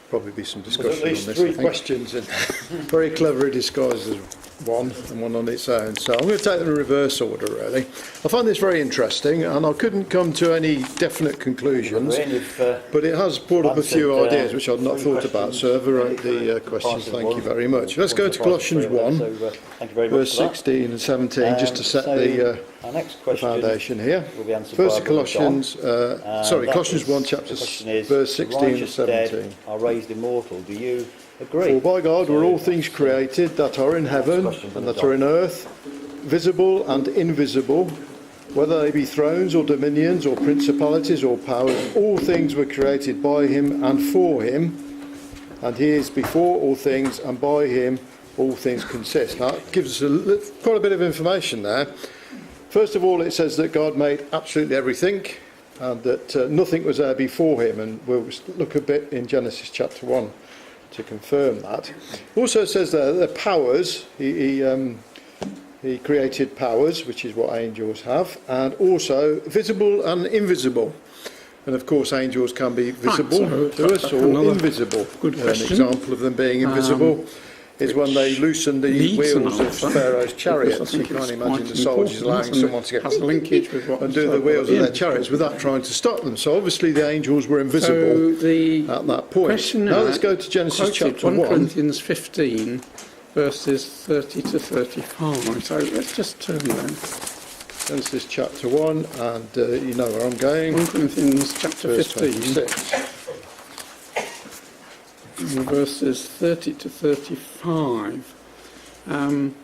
Probably be some discussion on this. There's at least 3 questions, and very cleverly disguised as one and one on its own. So I'm going to take them in reverse order, really. I find this very interesting, and I couldn't come to any definite conclusions, but it has brought up a few ideas which I'd not thought about. So I've wrote the questions. Thank you very much. Let's go to Colossians 1, verse 16 and 17, just to set the foundation here. First Colossians 1, verse 16 and 17. Are raised immortal. Do you agree? For by God were all things created that are in heaven and that are in earth, visible and invisible, whether they be thrones or dominions or principalities or powers. All things were created by him and for him, and he is before all things, and by him all things consist. Now, it gives us quite a bit of information there. First of all, it says that God made absolutely everything, and that nothing was there before him, and we'll look a bit in Genesis chapter 1 to confirm that. Also, it says there the powers, he created powers, which is what angels have, and also visible and invisible. And of course, angels can be visible to us or invisible. Good question. An example of them being invisible is when they loosen the wheels of Pharaoh's chariots. You can't imagine the soldiers allowing someone to get and do the wheels of their chariots without trying to stop them. So obviously the angels were invisible at that point. Now let's go to Genesis chapter 1. 1 Corinthians 15, verses 30 to 35. So let's just turn there. Genesis chapter 1, and you know where I'm going. 1 Corinthians chapter 15. 26. Verses 30 to 35. And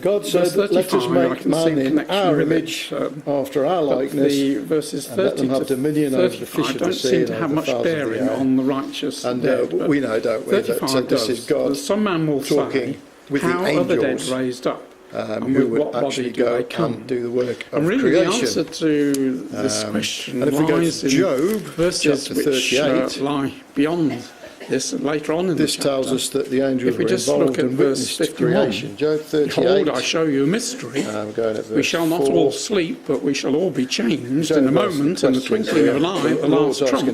God said, let us make man in our image, after our likeness, verses 30 and let them have dominion over the fish of the sea don't seem to have much bearing on the righteous. And we know, don't we, that this is God some man will talking with the how are the dead angels, raised up? who would actually go and do the work of really creation. The answer to this question and if we go to Job, verses chapter 38, which lie beyond this and later on in this the chapter. tells us that the angels If we were just involved look at and verse witnessed 51, creation. Job 38. Behold, I show you a mystery. We're going at verse we shall not 4. all sleep, but we shall all be changed So in a moment, in the twinkling of an eye, at the last trump.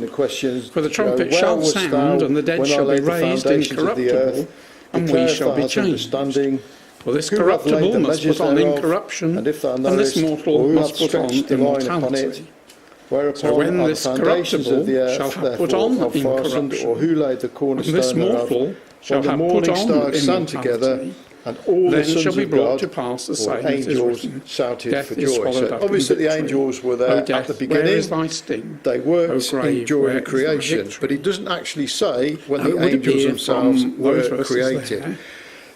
For the trumpet shall sound, and the dead shall be raised incorruptible, and we shall be changed. For this corruptible must put on incorruption, and this mortal must put on immortality. So when this corruptible shall have put on incorruption, and this mortal shall have put on immortality, and all then the sons shall be of brought God, to pass the same as is angels written. shouted Death for is joy. swallowed So up obviously in the victory. angels were there Death, at the where is beginning. thy sting? They worked grave, during where is thy creation, victory? but it doesn't actually say when Now, the it would angels appear themselves from those were verses created. there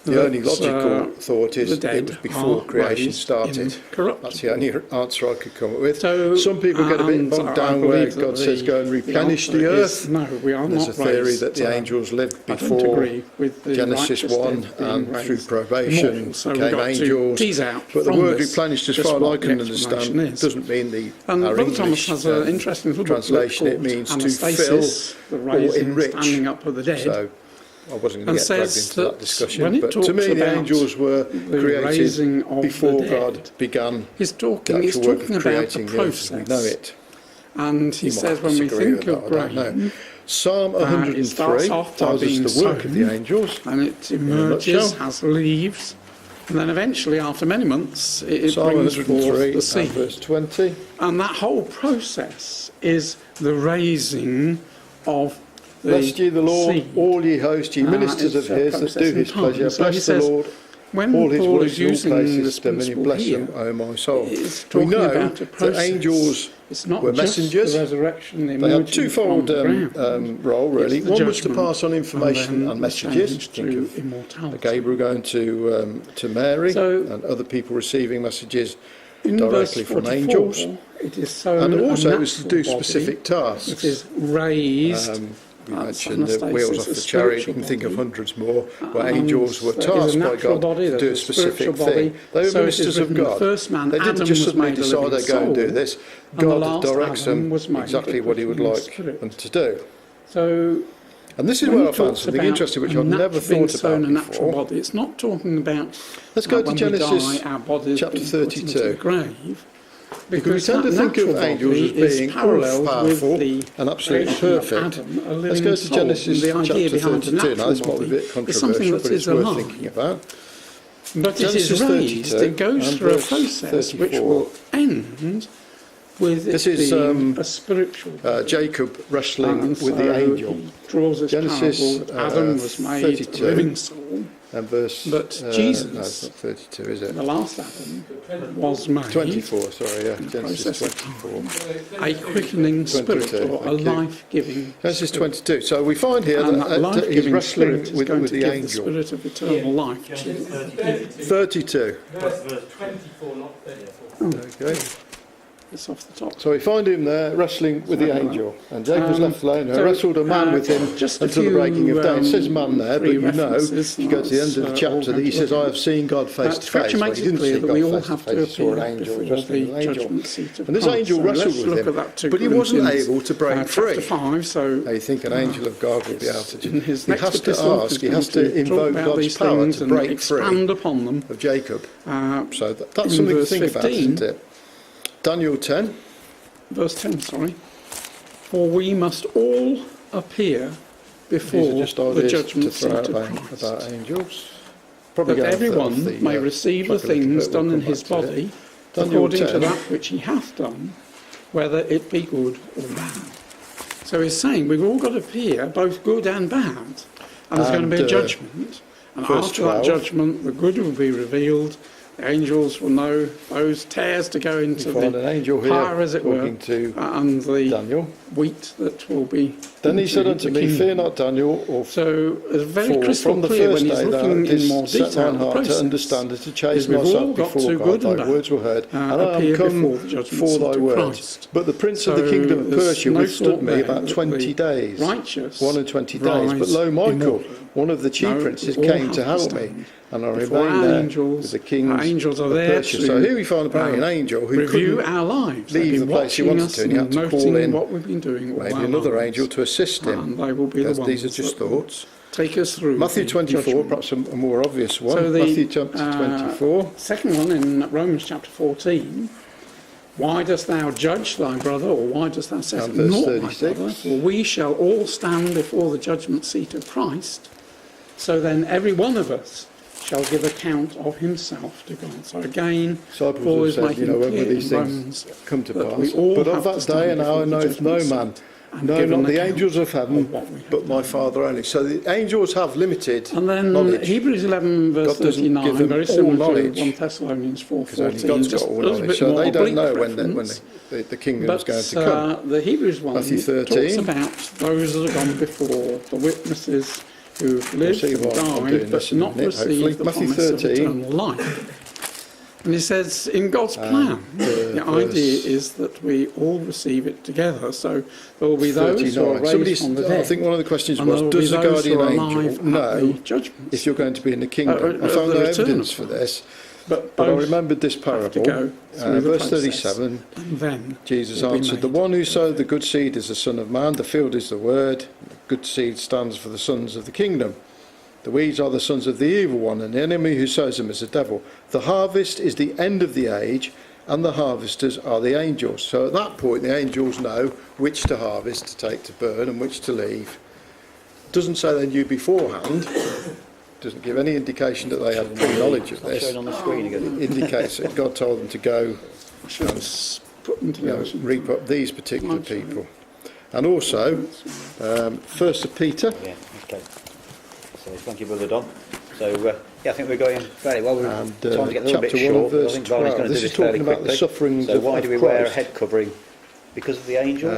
The only that, logical thought is the dead it was before are creation raised started. incorruptible. That's the only answer I could come up with. So, some people get a bit bogged down where God says go and replenish the earth. No, we are There's not a theory raised, that the angels lived I don't before agree with the Genesis righteous 1 dead being and through raised probation immortal. So we've became got to angels. tease out But the from word this replenished, as just far as what I can the understand, explanation is. doesn't mean the And our Brother Thomas English has an interesting little translation. booklet It means called to fill Anastasis, the or raising, enrich. standing up of the dead. So I wasn't going And to get dragged says into that that discussion, when it but to talks me the about angels were the created raising of before the God dead, began He's the talking actual work about of the creating the earth as we know process. it. And he You says might when we disagree think with of that, I don't know. grain, Psalm it 103 starts off by tells us being the work of the sown, angels. and it a emerges, nutshell. has leaves, and then eventually, after many months, it Psalm brings forth 103 the and seed. verse 20. And that whole process is the raising of the Bless ye the Lord, seed. all ye hosts, ye ministers It's of a his that process do in his time. pleasure. So he Bless the says, Lord, when all his Paul works is in all using places, this dominion, principle bless here, them, O my soul. it's We talking know about a that process. angels It's not were just messengers. the resurrection, the They had emerging twofold from the ground. role, really. It's the One was to judgment, pass on information then and the messages. change Think to of immortality. Gabriel going to Mary, So, and other people receiving messages in directly verse from 44, angels. it is sown And also a it was to natural do body. specific tasks. It is raised. We That's mentioned the Anastasis, wheels off a the chariot. You spiritual can think of body. hundreds more where And angels were there is tasked a by natural God body, to do a there's specific spiritual thing. body. They were So it ministers is of written, the God. first man, They didn't Adam, just was suddenly made a decide living they'd go and do soul, this. and the God last directs Adam them was made exactly a what he would quickening like spirit. them to do. So And this is when where I it found talks something about interesting which a I've never being thought sown about a natural before. body, it's not talking about Let's go to when Genesis we die, our bodies chapter being put into the 32. grave. Because we tend to think of angels as being powerful and absolutely perfect. Let's go to Genesis chapter 32. Now, this might be a bit controversial, but it's worth thinking about. But it is raised, it goes through a process which will end with this is a spiritual Jacob wrestling with the angel. Genesis Adam was made 32 a living soul. And verse, but Jesus, no, it's not 32, is it? The last Adam was made 24, sorry, yeah, Genesis 24. A quickening spirit, or a life-giving Genesis 22. So we find here that he's wrestling with the angel. The spirit of eternal life. 32. Verse 24, not 34. Okay. It's off the top. So we find him there wrestling with the angel, and Jacob was left alone. I wrestled a man with him until the breaking of day. It says man there, but you know, if you go to the end of the chapter, that he says, "I have seen God face to face." Well, he didn't see God face to face; he saw an angel. He was wrestling with an angel, and this angel wrestled with him, but he wasn't able to break free. Now you think an angel of God would be able to? He has to ask. He has to invoke God's power to break free of Jacob. So that's something to think about, isn't it? Daniel 10. Verse 10, sorry. For we must all appear before the judgment seat of Christ. About angels. That everyone may receive the things done in his body according to that which he hath done, whether it be good or bad. So he's saying we've all got to appear, both good and bad. And there's going to be a judgment. And after that judgment, the good will be revealed. The angels will know those tares to go into the fire, as it were, and the Daniel. wheat that will be. Then he said unto me, "Fear not, Daniel." Or so it's very crystal clear when he's looking in more detail the process. To understand it, to chase myself before God, thy words were heard, and I am come for thy words. But the prince of the kingdom of Persia withstood me about 20 days, 21 days. But lo, Michael, one of the chief princes, came to help me, and I remained there with the kings of Persia. So here we find apparently an angel who couldn't leave the place he wanted to, and he had to call in maybe another angel to assist him. These are just thoughts. Take us through Matthew 24, perhaps a more obvious one. So Matthew chapter 24. Second one in Romans chapter 14. Why dost thou judge thy brother, or why dost thou say not thy brother? For we shall all stand before the judgment seat of Christ. So then every one of us shall give account of himself to God. So again, Paul is making clear when these things come to pass. But of that day and hour knoweth no man, no, not the angels of heaven, but my Father only. So the angels have limited knowledge. And then Hebrews 11 verse 39, very similar to 1 Thessalonians 4:14. God's got all knowledge, so they don't know when the kingdom is going to come. The Hebrews one Matthew 13 talks about those that have gone before, the witnesses who've lived and died, but not received the promise of eternal life. And he says, in God's plan, the idea is that we all receive it together. So there will be those who are raised from the dead. I think one of the questions was, does the guardian angel know if you're going to be in the kingdom? I found no evidence for this. But I remembered this parable, verse 37, Jesus answered, "The one who sowed the good seed is the Son of Man, the field is the word, the good seed stands for the sons of the kingdom. The weeds are the sons of the evil one, and the enemy who sows them is the devil. The harvest is the end of the age, and the harvesters are the angels." So at that point, the angels know which to harvest, to take to burn, and which to leave. Doesn't say they knew beforehand. Doesn't give any indication that they had knowledge of this. On the screen again. It indicates that God told them to go and reap up these particular people. And also, 1 Peter. Yeah, okay. So thank you, Brother Don. So, I think we're going fairly well. We're trying to get a little bit short. I think Barney's going to do this fairly quickly. So why do we wear a head covering? Because of the angels?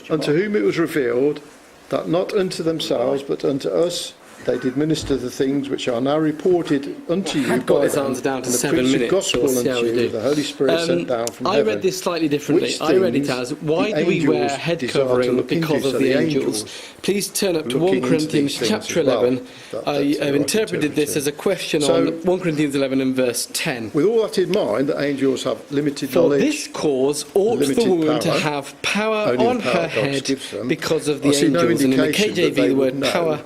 Unto whom it was revealed that not unto themselves, but unto us, they did minister the things which are now reported unto you by them, down to and 7 the minutes, gospel unto you, the Holy Spirit sent down from heaven. I read this slightly differently. I read it as, why do we wear head covering because of the angels? Please turn up to 1 Corinthians chapter 11. I have interpreted this as a question on 1 Corinthians 11 and verse 10. With all that in mind, that angels have limited knowledge. For this cause ought the woman to have power on her head because of the angels. And in the KJV, the word power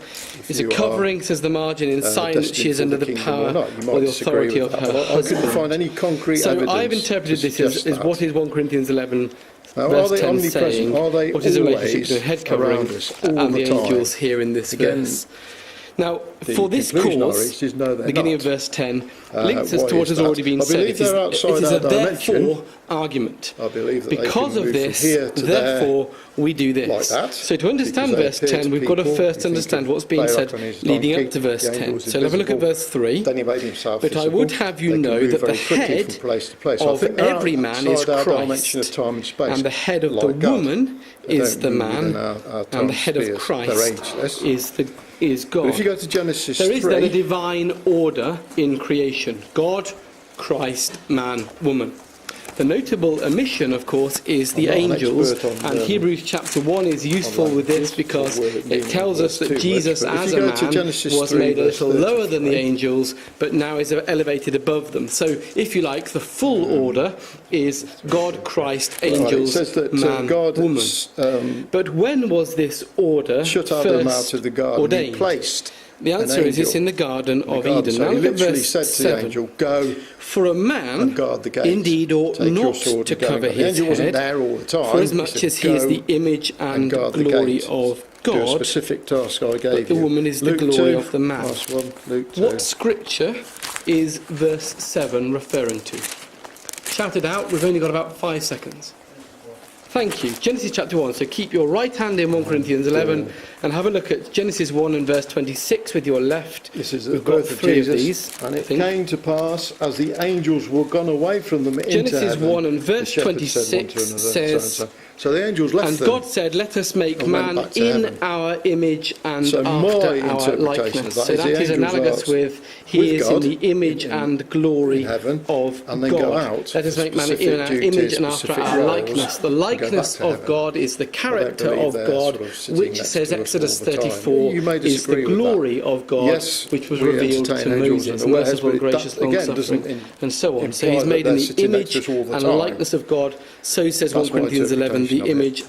if a covering, says the margin, in sign that she is under the power or the authority of her husband. I couldn't find any concrete evidence. So I've interpreted this as what is 1 Corinthians 11 now, verse 10 saying, what is the relationship between head covering and the angels here in this verse. Now, for this cause, beginning of verse 10, links us to what has already been said. It is a therefore argument. Because of this, therefore, we do this. So to understand verse 10, we've got to first understand what's being said leading up to verse 10. So have a look at verse 3. But I would have you know that the head of every man is Christ, and the head of the woman is the man, and the head of Christ is God. If you go to Genesis there is then a divine order in creation. God, Christ, man, woman. The notable omission, of course, is the angels, and Hebrews chapter 1 is useful with this because it tells us that Jesus as a man was made a little lower than the angels, but now is elevated above them. So, if you like, the full order is God, Christ, angels, man, woman. But when was this order first ordained? The answer is it's in the Garden of Eden. Now look at verse 7. For a man indeed ought not to cover his head, for as much as he is the image and glory of God, but the woman is the glory of the man. What scripture is verse 7 referring to? Shout it out, we've only got about 5 seconds. Thank you. Genesis chapter 1. So keep your right hand in 1 Corinthians 11 and have a look at Genesis 1 and verse 26 with your left. This is the birth of Jesus. And it came to pass as the angels were gone away from them into Genesis heaven, 1 and verse 26 says, so the angels left and them. God said, let us make man in our image and after our likeness. So that is analogous with he is in the image and glory of God. Let us make man in our image and after our likeness. The likeness of God is the character of God, which says Exodus 34 is the glory of God, which was revealed to Moses, merciful and gracious, long-suffering, and so on. So he's made in the image and likeness of God. So says 1 Corinthians 11, the image